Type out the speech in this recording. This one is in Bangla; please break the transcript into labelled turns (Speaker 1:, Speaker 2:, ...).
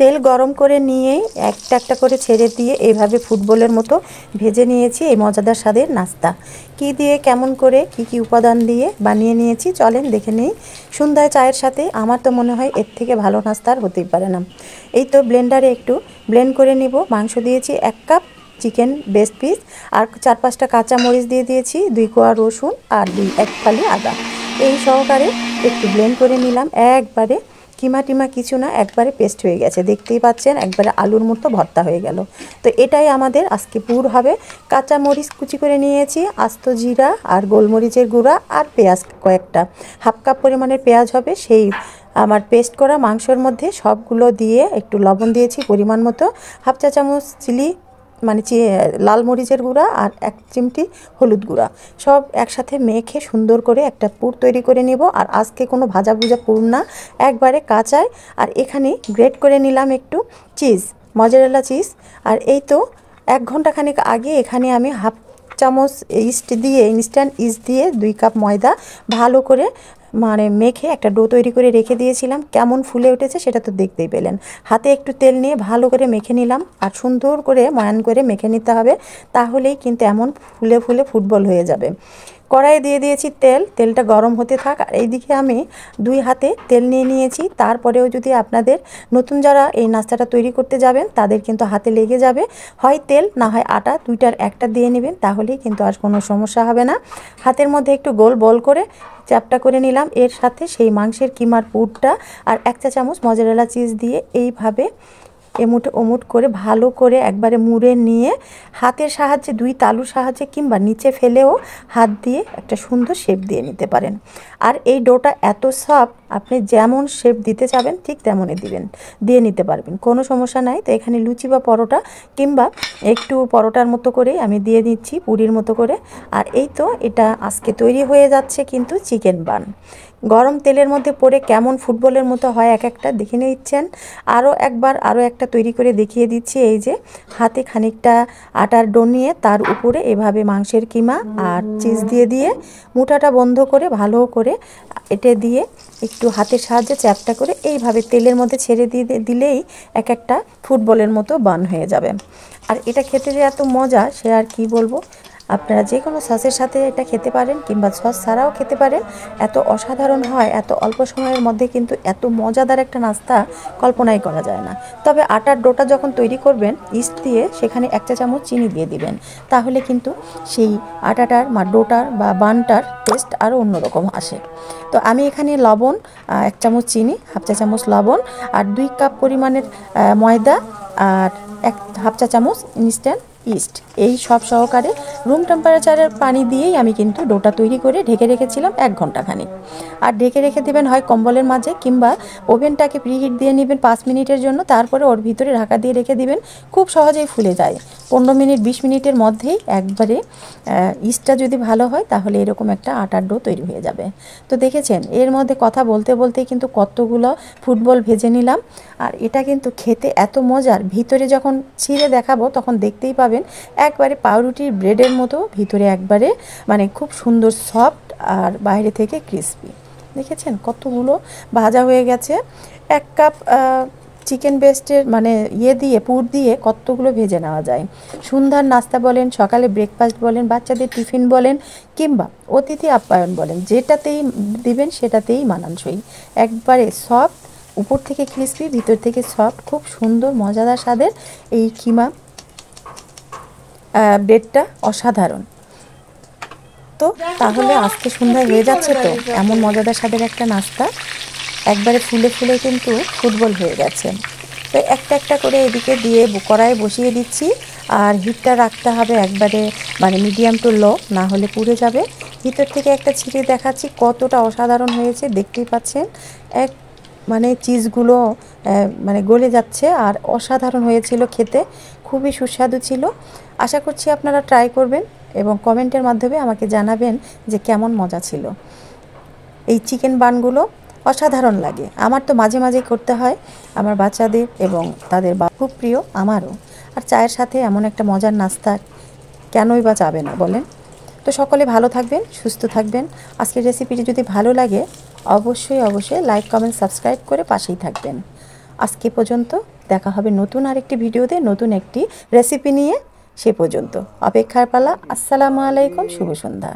Speaker 1: তেল গরম করে নিয়েই একটা একটা করে ছেড়ে দিয়ে এইভাবে ফুটবলের মতো ভেজে নিয়েছি এই মজাদার স্বাদের নাস্তা। কি দিয়ে কেমন করে কি উপাদান দিয়ে বানিয়ে নিয়েছি চলেন দেখে নিই। সন্ধ্যায় চায়ের সাথে আমার তো মনে হয় এর থেকে ভালো নাস্তা আর হতেই পারে না। এই তো ব্লেন্ডারে একটু ব্লেন্ড করে নিব। মাংস দিয়েছি 1 কাপ চিকেন বেস্ট পিস, আর 4-5টা কাঁচা মরিচ দিয়ে দিয়েছি, 2 কোয়া রসুন আর 1 ফালি আদা। এই সহকারে একটু ব্লেন্ড করে নিলাম। একবারে কিমা টিমা কিছু না, একবারে পেস্ট হয়ে গেছে, দেখতেই পাচ্ছেন একবারে আলুর মতো ভর্তা হয়ে গেল। তো এটাই আমাদের আজকে পুর হবে। কাঁচা মরিচ কুচি করে নিয়েছি, আস্ত জিরা আর গোলমরিচের গুঁড়া আর পেঁয়াজ কয়েকটা, 1/2 কাপ পরিমাণের পেঁয়াজ হবে সেই আমার পেস্ট করা মাংসের মধ্যে সবগুলো দিয়ে একটু লবণ দিয়েছি পরিমাণ মতো, 1/2 চা চামচ চিলি মানে লাল মরিচের গুঁড়া আর 1 চিমটি হলুদ গুঁড়া, সব একসাথে মেখে সুন্দর করে একটা পুর তৈরি করে নেব। আর আজকে কোনো ভাজা ভুজা পুর না, একবারে কাঁচায়। আর এখানে গ্রেট করে নিলাম একটু চিজ, মজারেলা চিজ। আর এই তো 1 ঘন্টা খানিক আগে এখানে আমি 1/2 চামচ ইস্ট দিয়ে, ইনস্ট্যান্ট ইস্ট দিয়ে 2 কাপ ময়দা ভালো করে মানে মেখে একটা ডো তৈরি করে রেখে দিয়েছিলাম। কেমন ফুলে উঠেছে সেটা তো দেখতেই পেলেন। হাতে একটু তেল নিয়ে ভালো করে মেখে নিলাম, আর সুন্দর করে ময়ান করে মেখে নিতে হবে, তাহলেই কিন্তু এমন ফুলে ফুলে ফুটবল হয়ে যাবে। কড়াইয়ে দিয়ে দিয়েছি তেল, তেলটা গরম হতে থাক। আর এইদিকে আমি 2 হাতে তেল নিয়ে নিয়েছি। তারপরেও যদি আপনাদের নতুন যারা এই নাস্তাটা তৈরি করতে যাবেন তাদের কিন্তু হাতে লেগে যাবে, হয় তেল না হয় আটা, দুইটার একটা দিয়ে নেবেন, তাহলেই কিন্তু আর কোনো সমস্যা হবে না। হাতের মধ্যে একটু গোল বল করে চ্যাপটা করে নিলাম। এর সাথে সেই মাংসের কিমার পুরটা আর 1 চা চামচ মজারেলা চিজ দিয়ে এইভাবে এমুট ওমুট করে ভালো করে একবারে মুড়ে নিয়ে হাতের সাহায্যে 2 তালুর সাহায্যে কিংবা নিচে ফেলেও হাত দিয়ে একটা সুন্দর শেপ দিয়ে নিতে পারেন। আর এই ডোটা এত সফট, আপনি যেমন শেপ দিতে চাবেন ঠিক তেমনই দিয়ে নিতে পারবেন, কোনো সমস্যা নাই। তো এখানে লুচি বা পরোটা কিংবা একটু পরোটার মতো করে আমি দিয়ে দিচ্ছি পুরির মতো করে। আর এই তো এটা আজকে তৈরি হয়ে যাচ্ছে কিন্তু চিকেন বান। গরম তেলের মধ্যে পড়ে কেমন ফুটবলের মতো হয় এক একটা দেখে নিচ্ছেন। আরও একটা তৈরি করে দেখিয়ে দিচ্ছি। এই যে হাতে খানিকটা আটার ডো নিয়ে তার উপরে এভাবে মাংসের কিমা আর চিজ দিয়ে মুঠাটা বন্ধ করে ভালো করে এটা দিয়ে একটু হাতের সাহায্যে চ্যাপটা করে এইভাবে তেলের মধ্যে ছেড়ে দিলেই এক একটা ফুটবলের মতো বান হয়ে যাবে। আর এটা খেতে যে এত মজা সে আর কি বলবো। আপনারা যে কোনো সসের সাথে এটা খেতে পারেন কিংবা সস ছাড়াও খেতে পারেন। এত অসাধারণ হয়, এত অল্প সময়ের মধ্যে কিন্তু এত মজাদার একটা নাস্তা কল্পনাই করা যায় না। তবে আটার ডোটা যখন তৈরি করবেন ইস্ট দিয়ে সেখানে 1 চা চামচ চিনি দিয়ে দিবেন, তাহলে কিন্তু সেই আটাটার বা ডোটার বা বানটার টেস্ট আরও অন্যরকম আসে। তো আমি এখানে লবণ 1 চামচ চিনি, 1/2 চা চামচ লবণ আর 2 কাপ পরিমাণের ময়দা আর 1/2 চা চামচ ইনস্ট্যান্ট ইস্ট, এই সব সহকারে রুম টেম্পারেচারের পানি দিয়েই আমি কিন্তু ডোটা তৈরি করে ঢেকে রেখেছিলাম 1 ঘন্টা খানিক। আর ঢেকে রেখে দেবেন হয় কম্বলের মাঝে কিংবা ওভেনটাকে প্রিহিট দিয়ে নেবেন 5 মিনিটের জন্য, তারপরে ওর ভিতরে ঢাকা দিয়ে রেখে দিবেন। খুব সহজেই ফুলে যায়, 15 মিনিট 20 মিনিটের মধ্যেই একবারে ইস্টটা যদি ভালো হয় তাহলে এরকম একটা আটার ডো তৈরি হয়ে যাবে। তো দেখেছেন এর মধ্যে কথা বলতে বলতেই কিন্তু কতগুলো ফুটবল ভেজে নিলাম। আর এটা কিন্তু খেতে এত মজার, ভিতরে যখন ছিঁড়ে দেখাবো তখন দেখতেই পাবেন একবারে পাউরুটির ব্রেডের মতো, ভিতরে একবারে মানে খুব সুন্দর সফট আর বাইরে থেকে ক্রিসপি। দেখেছেন কতগুলো ভাজা হয়ে গেছে। 1 কাপ চিকেন বেস্টের মানে দিয়ে পুর দিয়ে কতগুলো ভেজে নেওয়া যায়। সন্ধ্যার নাস্তা বলেন, সকালে ব্রেকফাস্ট বলেন, বাচ্চাদের টিফিন বলেন কিংবা অতিথি আপ্যায়ন বলেন, যেটাতেই দিবেন সেটাতেই মানানসই। একবারে সফট, উপর থেকে ক্রিসপি, ভিতর থেকে সফট, খুব সুন্দর মজাদার স্বাদের এই কিমা ব্রেডটা অসাধারণ। তো তাহলে আজকে সন্ধ্যায় হয়ে যাচ্ছে তো এমন মজাদার স্বাদের একটা নাস্তা, একবারে ফুলে ফুলে কিন্তু ফুটবল হয়ে গেছে। তো একটা একটা করে এদিকে দিয়ে কড়াইয়ে বসিয়ে দিচ্ছি। আর হিটটা রাখতে হবে একবারে মানে মিডিয়াম টু লো, না হলে পুড়ে যাবে। ভিতর থেকে একটা ছিঁড়ে দেখাচ্ছি কতটা অসাধারণ হয়েছে, দেখতেই পাচ্ছেন এক মানে চিজগুলো মানে গলে যাচ্ছে আর অসাধারণ হয়েছিল খেতে, খুবই সুস্বাদু ছিল। আশা করছি আপনারা ট্রাই করবেন এবং কমেন্টের মাধ্যমে আমাকে জানাবেন যে কেমন মজা ছিল। এই চিকেন বানগুলো অসাধারণ লাগে, আমার তো মাঝে মাঝে করতে হয় আমার বাচ্চাদের এবং তাদের খুব প্রিয় আমারও। আর চায়ের সাথে এমন একটা মজার নাস্তা কেনই বা চাবে না বলেন। তো সকলে ভালো থাকবেন, সুস্থ থাকবেন। আজকের রেসিপিটি যদি ভালো লাগে অবশ্যই লাইক কমেন্ট সাবস্ক্রাইব করে পাশেই থাকবেন। আজকে পর্যন্ত দেখা হবে নতুন আরেকটি ভিডিওতে, নতুন একটি রেসিপি নিয়ে। সে পর্যন্ত অপেক্ষার পালা। আসসালামু আলাইকুম, শুভ সন্ধ্যা।